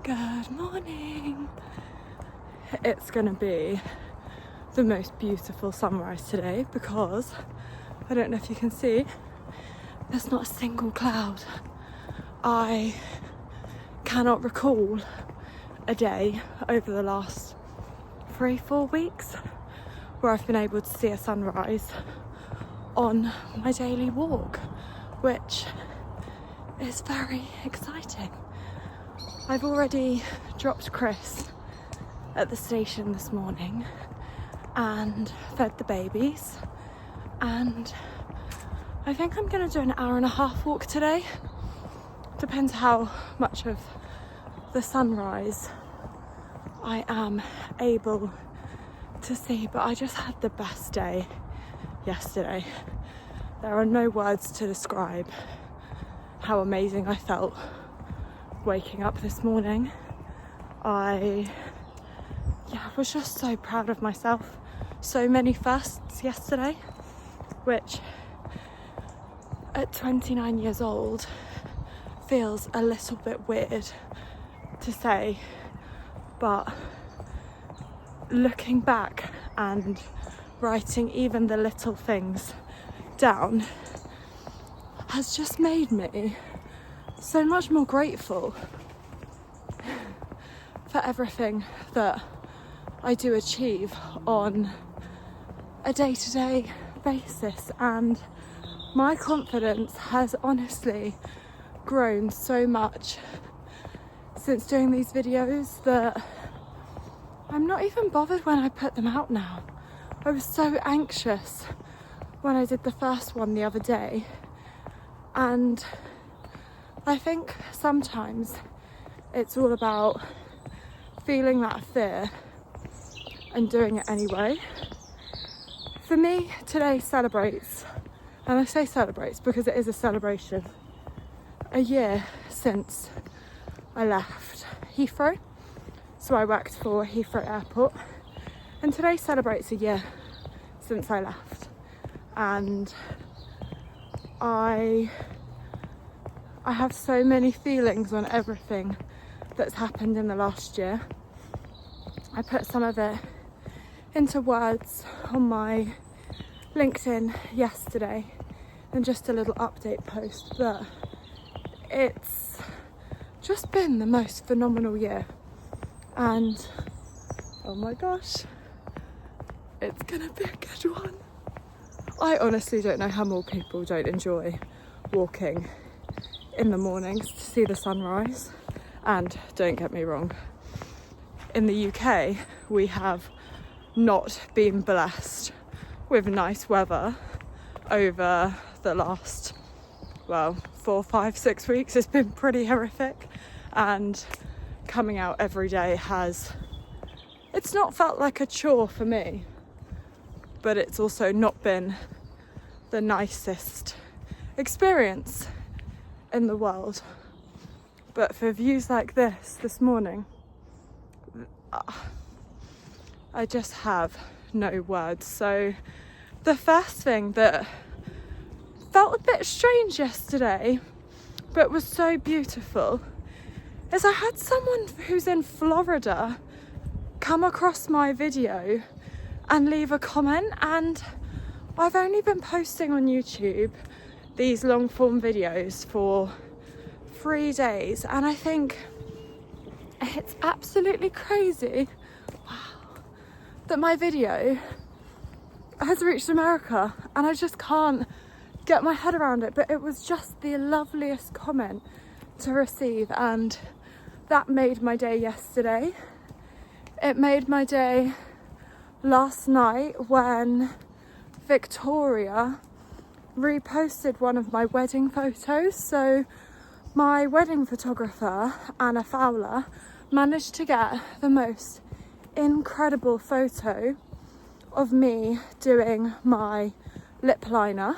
Good morning. It's gonna be the most beautiful sunrise today because I don't know if you can see, there's not a single cloud. I cannot recall a day over the last 3-4 weeks where I've been able to see a sunrise on my daily walk, which is very exciting. I've already dropped Chris at the station this morning and fed the babies, and I think I'm gonna do an 1.5-hour walk today. Depends how much of the sunrise I am able to see, but I just had the best day yesterday. There are no words to describe how amazing I felt waking up this morning. I was just so proud of myself. So many firsts yesterday, which at 29 years old feels a little bit weird to say, but looking back and writing even the little things down has just made me so much more grateful for everything that I do achieve on a day-to-day basis, and my confidence has honestly grown so much since doing these videos that I'm not even bothered when I put them out now. I was so anxious when I did the first one the other day, and I think sometimes it's all about feeling that fear and doing it anyway. For me, today celebrates, and I say celebrates because it is a celebration, a year since I left Heathrow. So I worked for Heathrow Airport, and today celebrates a year since I left. And I have so many feelings on everything that's happened in the last year. I put some of it into words on my LinkedIn yesterday and just a little update post, but it's just been the most phenomenal year, and oh my gosh, it's gonna be a good one. I honestly don't know how more people don't enjoy walking in the mornings to see the sunrise. And don't get me wrong, in the UK we have not been blessed with nice weather over the last 4, 5, 6 weeks. It's been pretty horrific, and coming out every day it's not felt like a chore for me, but it's also not been the nicest experience in the world. But for views like this morning, I just have no words. So the first thing that felt a bit strange yesterday, but was so beautiful, is I had someone who's in Florida come across my video and leave a comment. And I've only been posting on YouTube these long form videos for 3 days, and I think it's absolutely crazy that my video has reached America, and I just can't get my head around it. But it was just the loveliest comment to receive, and that made my day yesterday. It made my day last night when Victoria reposted one of my wedding photos. So my wedding photographer, Anna Fowler, managed to get the most incredible photo of me doing my lip liner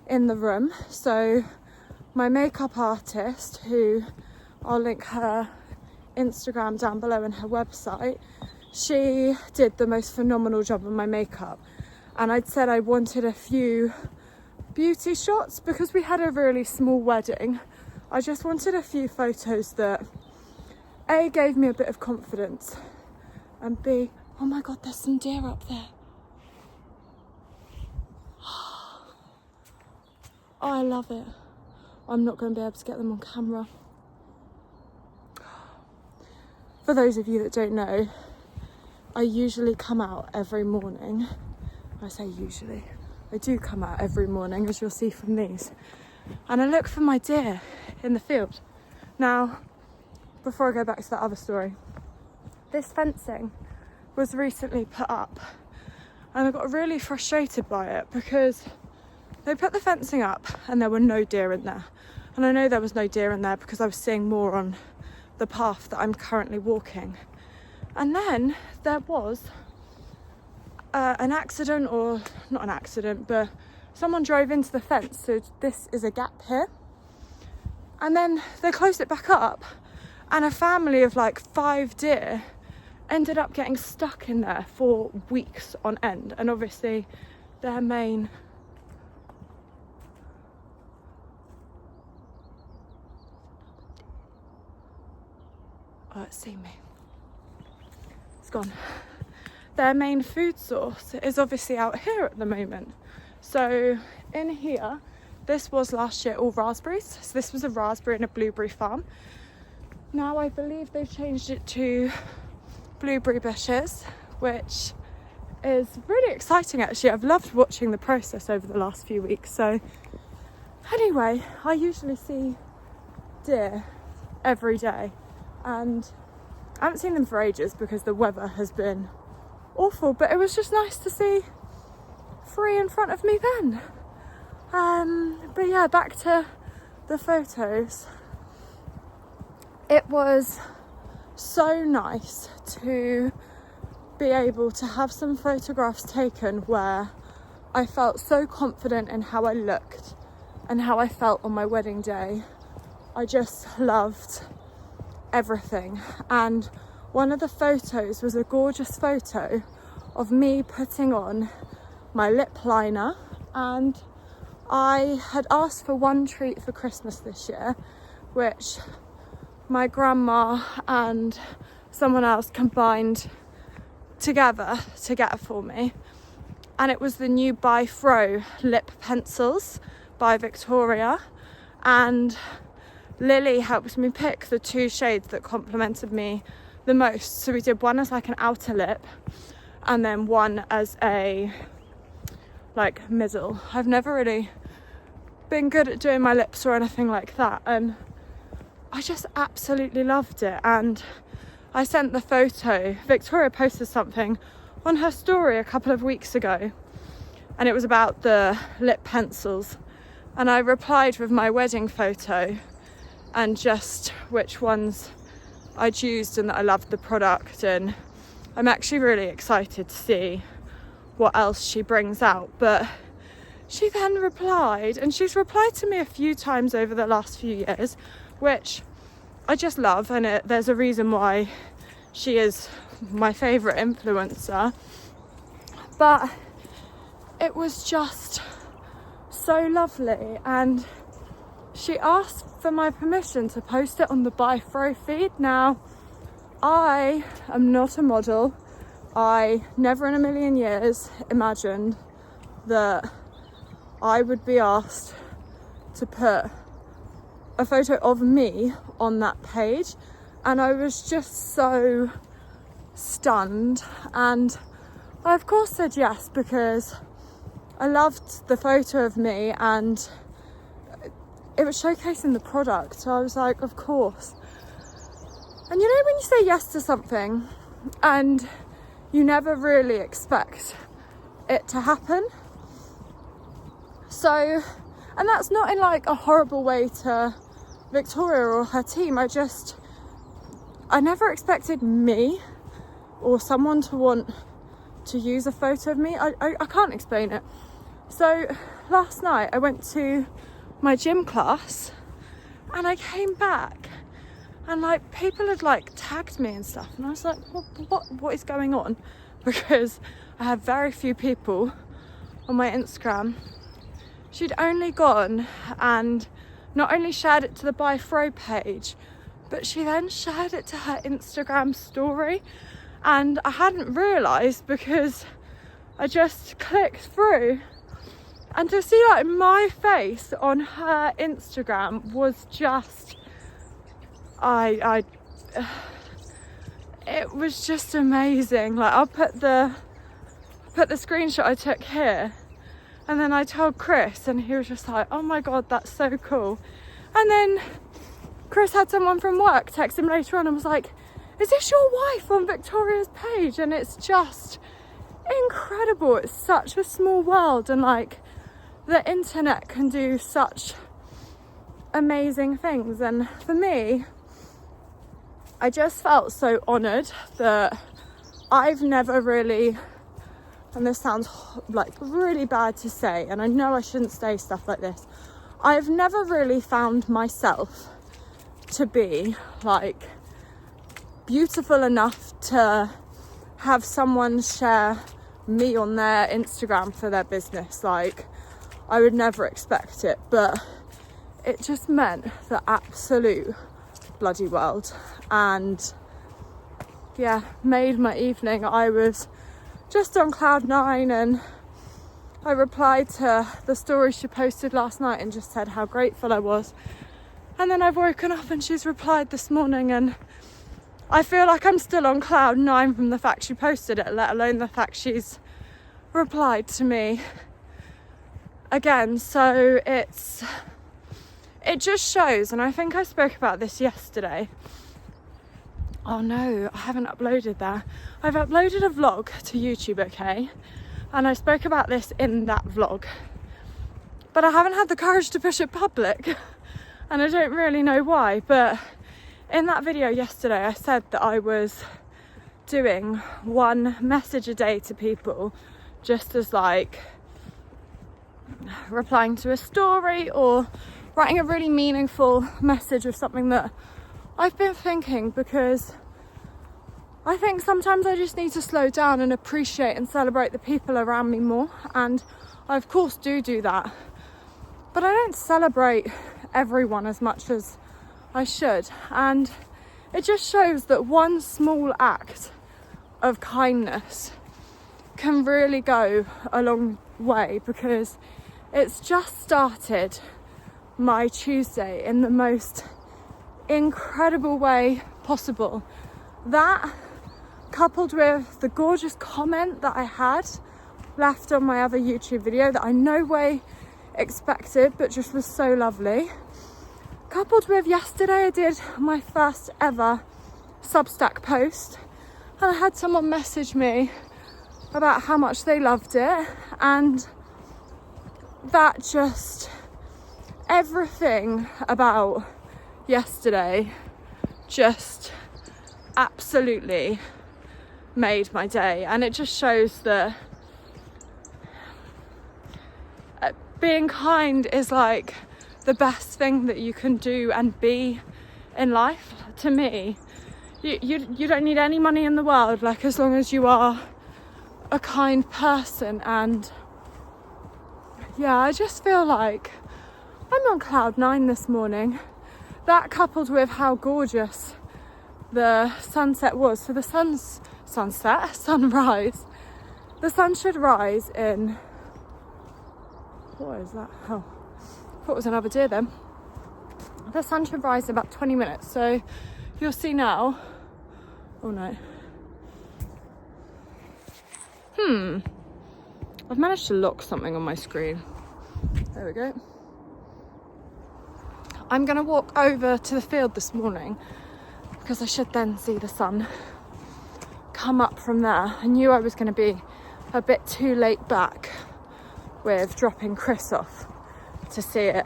in the room. So my makeup artist, who I'll link her Instagram down below and her website, she did the most phenomenal job of my makeup. And I'd said I wanted a few beauty shots because we had a really small wedding. I just wanted a few photos that A, gave me a bit of confidence, and B, oh my God, there's some deer up there. Oh, I love it. I'm not going to be able to get them on camera. For those of you that don't know, I usually come out every morning. I say usually. I do come out every morning, as you'll see from these. And I look for my deer in the field. Now, before I go back to that other story, this fencing was recently put up, and I got really frustrated by it because they put the fencing up and there were no deer in there. And I know there was no deer in there because I was seeing more on the path that I'm currently walking. And then there was an accident, or not an accident, but someone drove into the fence. So this is a gap here. And then they closed it back up, and a family of like 5 deer ended up getting stuck in there for weeks on end. And obviously their main it's seen me. It's gone. Their main food source is obviously out here at the moment. So in here, this was last year all raspberries. So this was a raspberry and a blueberry farm. Now I believe they've changed it to blueberry bushes, which is really exciting actually. I've loved watching the process over the last few weeks. So anyway, I usually see deer every day, and I haven't seen them for ages because the weather has been awful, but it was just nice to see 3 in front of me then. But yeah, back to the photos. It was so nice to be able to have some photographs taken where I felt so confident in how I looked and how I felt on my wedding day. I just loved everything. And one of the photos was a gorgeous photo of me putting on my lip liner, and I had asked for one treat for Christmas this year, which my grandma and someone else combined together to get for me, and it was the new BY FROW lip pencils by Victoria, and Lily helped me pick the 2 shades that complemented me the most. So we did one as like an outer lip and then one as a like middle. I've never really been good at doing my lips or anything like that, and I just absolutely loved it. And I sent the photo. Victoria posted something on her story a couple of weeks ago, and it was about the lip pencils, and I replied with my wedding photo and just which ones I'd used and that I loved the product. And I'm actually really excited to see what else she brings out. But she then replied, and she's replied to me a few times over the last few years, which I just love, and there's a reason why she is my favourite influencer. But it was just so lovely, and she asked for my permission to post it on the BY FROW feed. Now, I am not a model. I never in a million years imagined that I would be asked to put a photo of me on that page, and I was just so stunned. And I of course said yes because I loved the photo of me and it was showcasing the product, so I was like, of course. And you know when you say yes to something and you never really expect it to happen? So, and that's not in like a horrible way to Victoria or her team. I never expected me or someone to want to use a photo of me. I can't explain it. So last night I went to my gym class and I came back and like people had like tagged me and stuff, and I was like, what is going on? Because I had very few people on my Instagram. She'd only gone and not only shared it to the BY FROW page, but she then shared it to her Instagram story, and I hadn't realised because I just clicked through, and to see like my face on her Instagram was just, it was just amazing. Like I'll put the screenshot I took here, and then I told Chris, and he was just like, oh my god, that's so cool. And then Chris had someone from work text him later on and was like, is this your wife on Victoria's page? And it's just incredible. It's such a small world, and like the internet can do such amazing things. And for me, I just felt so honoured that I've never really, and this sounds like really bad to say, and I know I shouldn't say stuff like this, I've never really found myself to be like beautiful enough to have someone share me on their Instagram for their business. Like I would never expect it, but it just meant the absolute bloody world, and yeah, made my evening. I was just on cloud nine, and I replied to the story she posted last night and just said how grateful I was. And then I've woken up and she's replied this morning, and I feel like I'm still on cloud nine from the fact she posted it, let alone the fact she's replied to me again. So it just shows, and I think I spoke about this yesterday. Oh no, I haven't uploaded that. I've uploaded a vlog to YouTube, okay? And I spoke about this in that vlog, but I haven't had the courage to push it public, and I don't really know why. But in that video yesterday, I said that I was doing one message a day to people, just as like replying to a story or writing a really meaningful message of something that I've been thinking, because I think sometimes I just need to slow down and appreciate and celebrate the people around me more. And I of course do that, but I don't celebrate everyone as much as I should. And it just shows that one small act of kindness can really go a long way, because it's just started my Tuesday in the most incredible way possible. That, coupled with the gorgeous comment that I had left on my other YouTube video that I no way expected but just was so lovely, coupled with yesterday I did my first ever Substack post, and I had someone message me about how much they loved it, and that just, everything about yesterday just absolutely made my day. And it just shows that being kind is like the best thing that you can do and be in life. To me, you don't need any money in the world, like as long as you are a kind person. And yeah, I just feel like I'm on cloud nine this morning. That coupled with how gorgeous the sunset was. So the sunrise, the sun should rise in, what is that? Oh, I thought it was another deer then. The sun should rise in about 20 minutes. So you'll see now. Oh no. I've managed to lock something on my screen. There we go. I'm gonna walk over to the field this morning because I should then see the sun come up from there. I knew I was gonna be a bit too late back with dropping Chris off to see it,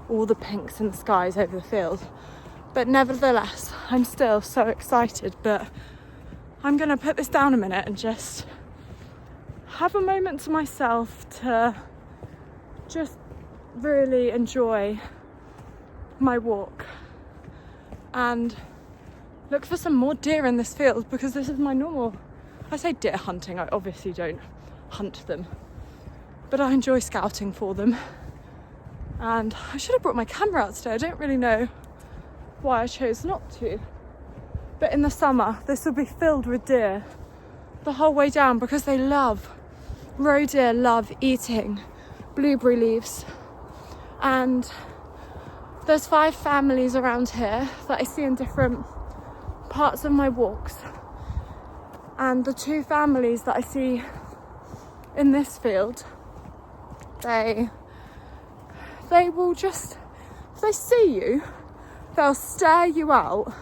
all the pinks in the skies over the field. But nevertheless, I'm still so excited. But I'm gonna put this down a minute and just have a moment to myself to just really enjoy my walk and look for some more deer in this field, because this is my normal, I say deer hunting, I obviously don't hunt them, but I enjoy scouting for them. And I should have brought my camera out today. I don't really know why I chose not to. But in the summer, this will be filled with deer the whole way down because roe deer love eating blueberry leaves. And there's 5 families around here that I see in different parts of my walks. And the 2 families that I see in this field, they will just, if they see you, they'll stare you out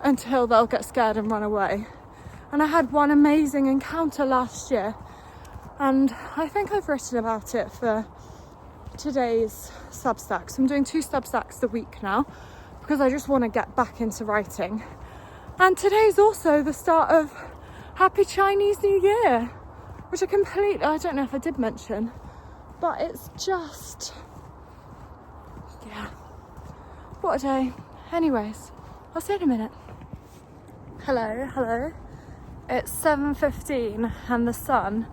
until they'll get scared and run away. And I had one amazing encounter last year, and I think I've written about it for today's Substack. So I'm doing 2 Substacks a week now because I just want to get back into writing. And today's also the start of Happy Chinese New Year, which I don't know if I did mention, but it's just, yeah, what a day. Anyways, I'll see you in a minute. Hello. It's 7:15 and the sun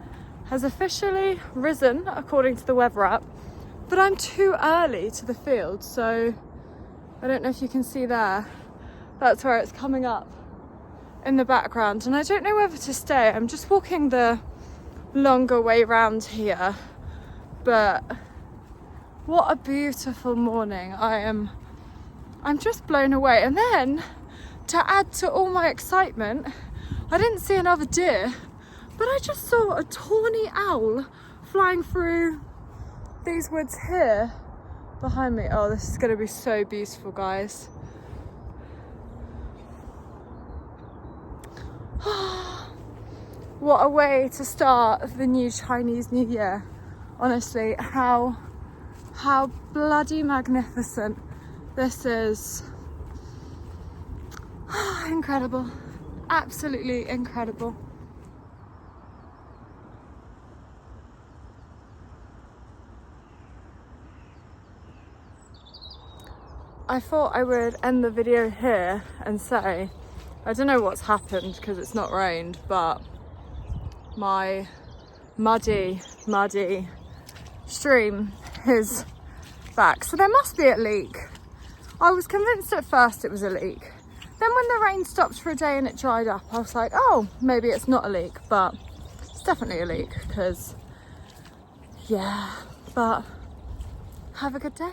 has officially risen according to the weather app, but I'm too early to the field, so I don't know if you can see there. That's where it's coming up in the background, and I don't know whether to stay. I'm just walking the longer way round here, but what a beautiful morning. I'm just blown away. And then to add to all my excitement, I didn't see another deer, but I just saw a tawny owl flying through these woods here behind me. Oh, this is going to be so beautiful, guys. What a way to start the new Chinese New Year. Honestly, how bloody magnificent this is. Incredible. Absolutely incredible. I thought I would end the video here and say, I don't know what's happened because it's not rained, but my muddy stream is back. So there must be a leak. I was convinced at first it was a leak. Then when the rain stopped for a day and it dried up, I was like, oh, maybe it's not a leak, but it's definitely a leak because, yeah, but have a good day.